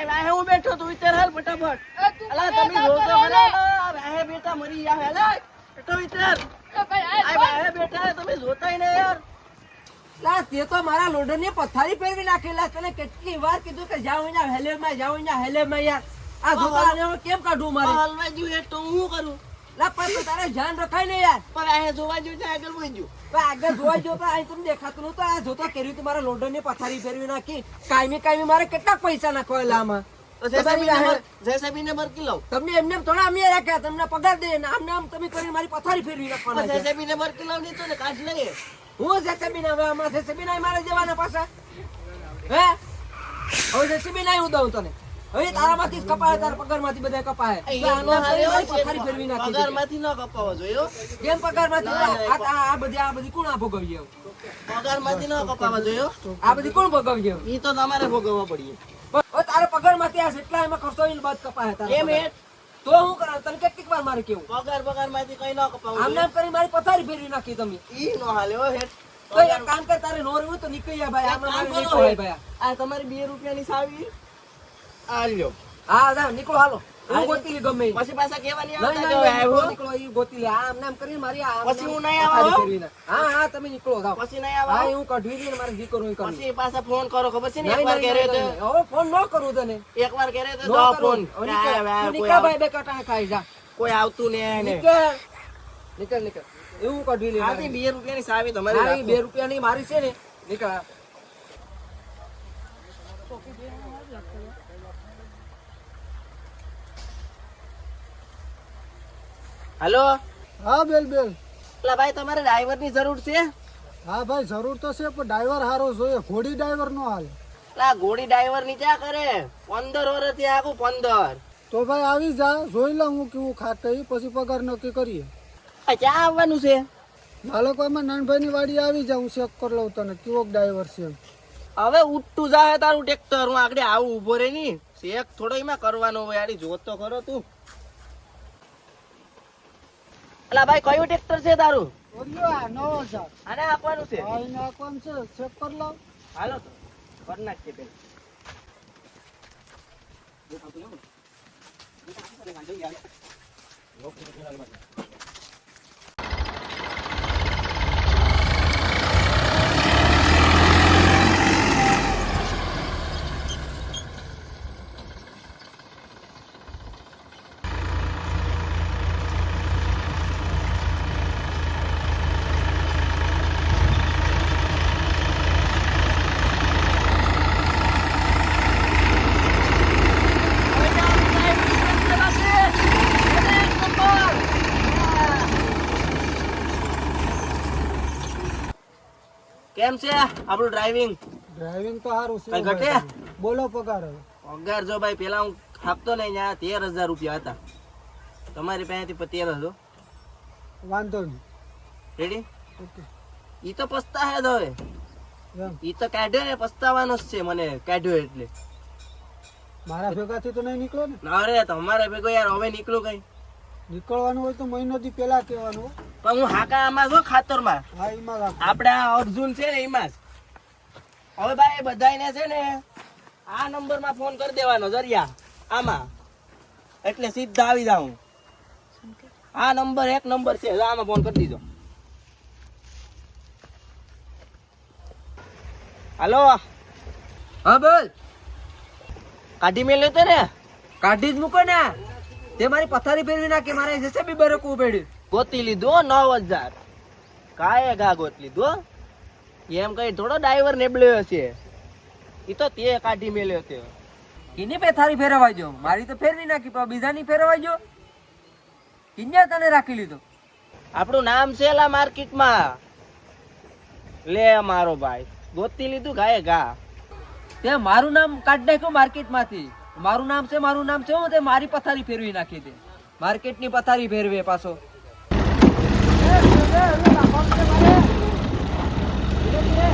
વાહે હું બેઠો તું ઇતર હાલ ફટાફટ અલા તમે જોતો ખરા વાહે બેટા મરી ગયા હેલા તો ઇતર વાહે બેઠા તમે જોતાય ને યાર લા તે તો મારા લોડરની પથારી ફેરવી નાખેલા તને કેટલી વાર કીધું કે જાવ અહીંયા હેલેમાં યાર આ જોતાને કેમ કાઢું મારે હાલવા જોઈએ તો હું કરું લા પણ તારે ધ્યાન રખાય ને યાર પણ વાહે જોવા જોઈએ આગળ વઈ આગળ જોવા જો તો અહીં તમને દેખાતું નતું આ જોતો કર્યું તું મારા લોડરની પથારી ફેરવી નાખી કાયમી મારે કેટલા પૈસા નાખવાયેલા આમાં જેસેબી ને બરકી લઉં તમને એમને થોડા અમે રાખ્યા તમને પગાર દે આમ તમે કરી મારી પથારી ફેરવી નાખવાના જેસેબી ને બરકી લઉં નહીં તો ને કાઢ લઈએ હું જેસેબી ના આમાં જેસેબી ના મારે જવાના પાછા હે હવે જેસેબી ના હું દઉં તને હવે તારામાંથી કપાય તારા પગારમાંથી બધા કપાય પથારી ફેરવી નાખી પગારમાંથી ન કપાવો જોઈએ કેમ પગારમાંથી આ બધી કોણ ભોગવીએ પગારમાંથી ન કપાવા જોઈએ આ બધી કોણ ભોગવીએ ઈ તો તમારે ભોગવવા પડીએ તારે પગારમાંથી આ જેટલા એમાં ખર્ચો એને બાદ કપાય તારા કેમ એ તો હું કરાવ તને કેટલીક વાર મારે કેવું પગારમાંથી કઈ ન કપાવું આમ નામ કરી મારી પથારી ફેરવી નાખી તમે ઈ નો હાલે હો હેઠ તો એક કામ કર તારે નો રહેવું તો નીકળી જા ભાઈ આમાં મારે નહીં ખવાય ભાઈ આ તમારી 2 રૂપિયાની સાવી આ લ્યો હા જા નીકળો હાલો હું ગોતી લી ગમે પછી પાછા કેવાની નહીં, આવતા નહીં, કે નહીં, આવ્યો નીકળો ઈ ગોતી લે આમ નામ કરીને મારી આ પછી હું નહીં આવા હો? હા તમે નીકળો જાઓ પછી નહીં આવા હા હો? હું કઢવી દઈ ને મારે જે કરવું એ કરું પછી પાછા ફોન કરો ખબર છે ને નહીં, એકવાર નહીં, ઘરે નહીં, તો નહીં. હવે ફોન ન કરું તને એકવાર ઘરે તો નો દો કરું. ફોન હવે નીકળ. આ, તું કોઈ નીકળ ભાઈ બે કટાણે ખાઈ જા કોઈ આવતું ને ને નીકળ એવું કઢવી લે આથી મારી. 2 રૂપિયાની સાવી તમારી હા, ઈ રાખો. 2 રૂપિયાની મારી છે ને નીકળ હાલો હા બેલ એટલે ભાઈ તમારે ડ્રાઈવરની જરૂર છે હા ભાઈ જરૂર તો છે પણ ડ્રાઈવર સારો જોઈએ ઘોડી ડ્રાઈવર નો હાલ એટલે આ ઘોડી ડ્રાઈવર ની ક્યાં કરે 15 વર્ષથી આખું 15 તો ભાઈ આવી જા જોઈ લઉં હું કેવું ખાટ કઈ પછી પગાર નક્કી કરીએ આ ક્યાં આવવાનું છે માલકોમાં નાનભાઈ ની વાડી આવી જા હું ચેક કરી લઉં તને કેવો ડ્રાઈવર છે એમ. હવે ઉઠતું જાય તારું ટ્રેક્ટર હું આગળ આવું ઉભો રે ની શેક થોડો એમાં કરવાનો હોય આડી જોત તો ખરો તું અલા ભાઈ કયું ટ્રેક્ટર છે તારું ઓલ્યો આ 9000 આને આપવાનું છે હા એને આપવાનું છે ચેક કરી લઉં હાલો તો કરી નાખીએ પેલા કેમ છે આપણું ડ્રાઇવિંગ ડ્રાઇવિંગ તો સારું છે કઈ ઘટે? ભાઈ. બોલો પગાર હવે પગાર જો ભાઈ પેલા હું આપતો ને ત્યાં 13,000 રૂપિયા હતા તમારી પાસેથી 13,000 વાંધો નહીં રેડી ઓકે ઈ તો પસ્તા હે હવે એમ ઈ તો કાઢ્યો ને પસ્તાવાનો જ છે મને કાઢ્યો એટલે મારા ભેગાથી તો નહીં નીકળો ને અરે તમારે ભેગો યાર હવે નીકળું કઈ નીકળવાનું હોય તો મહિનોથી પેલા કહેવાનું હો. પણ હું હાકા આમાં જો ખાતરમાં હા એમાં રાખ આપણે આ અર્જુન છે ને એમાં જ હવે ભાઈ બધાને છે ને આ નંબરમાં ફોન કરી દેવાનો જરિયા આમાં એટલે સીધા આવી જાઉં આ નંબર એક નંબર છે આમાં ફોન કરી દીધો હાલો હા બોલ કાઢી મેલ્યો તો ને કાઢી જ મૂકો ને તે મારી પથારી ફેરવી નાખી મારે જેસેબી બરકવું પડ્યું ગોતી લીધો 9,000 કાય ગા ગોત લીધો એમ કઈ થોડો ડ્રાઈવર નેબળ્યો છે ઈ તો તે કાઢી મેલ્યો તે કિની પથારી ફેરવાઈ જો મારી તો ફેરવી નાખી પણ બીજાની ફેરવાઈ જો કિન્યા તને રાખી લીધો આપણું નામ છે લા માર્કેટમાં લે મારો ભાઈ ગોતી લીધું ગાય ગા તે મારું નામ કાઢ નાખ્યું માર્કેટમાંથી મારું નામ છે હું તે મારી પથારી ફેરવી નાખી દે માર્કેટની પથારી ફેરવે પાછો એ, એ, એ, એ, રાખવાનું છે મારે. ધીરે ધીરે.